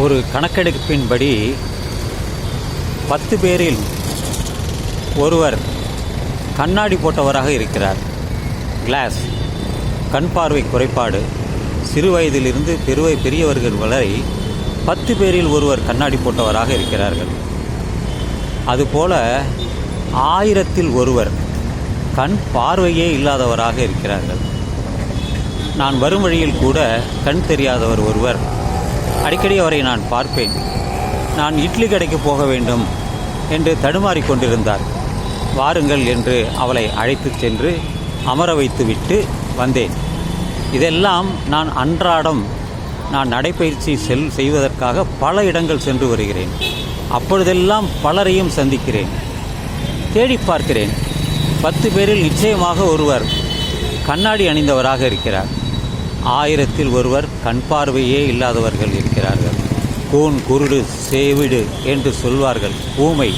ஒரு கணக்கெடுப்பின்படி 10 பேரில் ஒருவர் கண்ணாடி போட்டவராக இருக்கிறார். கிளாஸ், கண் பார்வை குறைபாடு. சிறு வயதிலிருந்து பெரியவர்கள் வரை 10 பேரில் ஒருவர் கண்ணாடி போட்டவராக இருக்கிறார்கள். அதுபோல 1000-ல் ஒருவர் கண் பார்வையே இல்லாதவராக இருக்கிறார்கள். நான் வரும் வழியில் கூட கண் தெரியாதவர் ஒருவர், அடிக்கடி அவரை நான் பார்ப்பேன். நான் இட்லி கடைக்கு போக வேண்டும் என்று தடுமாறிக் கொண்டிருந்தார். வாருங்கள் என்று அவளை அழைத்து சென்று அமர வைத்து விட்டு வந்தேன். இதெல்லாம் நான் அன்றாடம் நடைப்பயிற்சி செய்வதற்காக பல இடங்கள் சென்று வருகிறேன். அப்பொழுதெல்லாம் பலரையும் சந்திக்கிறேன், தேடி பார்க்கிறேன். 10 பேரில் நிச்சயமாக ஒருவர் கண்ணாடி அணிந்தவராக இருக்கிறார். 1000-ல் ஒருவர் கண் பார்வையே இல்லாதவர்கள் இருக்கிறார்கள். கூன், குருடு, செவிடு என்று சொல்வார்கள். ஊமை,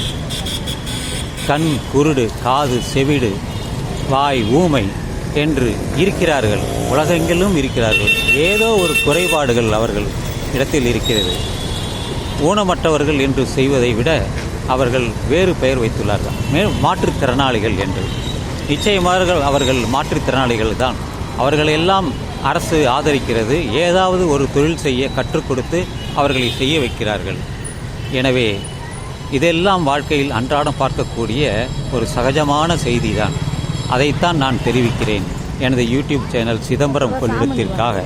கண் குருடு, காது செவிடு, வாய் ஊமை என்று இருக்கிறார்கள். உலகெங்கிலும் இருக்கிறார்கள். ஏதோ ஒரு குறைபாடுகள் அவர்கள் இடத்தில் இருக்கிறது. ஊனமற்றவர்கள் என்று செய்வதை விட அவர்கள் வேறு பெயர் வைத்துள்ளார்கள், மாற்றுத்திறனாளிகள் என்று. நிச்சயமாக அவர்கள் மாற்றுத்திறனாளிகள் தான். அவர்களெல்லாம் அரசு ஆதரிக்கிறது. ஏதாவது ஒரு தொழில் செய்ய கற்றுக் கொடுத்து அவர்களை செய்ய வைக்கிறார்கள். எனவே இதெல்லாம் வாழ்க்கையில் அன்றாடம் பார்க்கக்கூடிய ஒரு சகஜமான செய்தி தான். அதைத்தான் நான் தெரிவிக்கிறேன் எனது யூடியூப் சேனல் சிதம்பரம் கொள்ளிடத்திற்காக.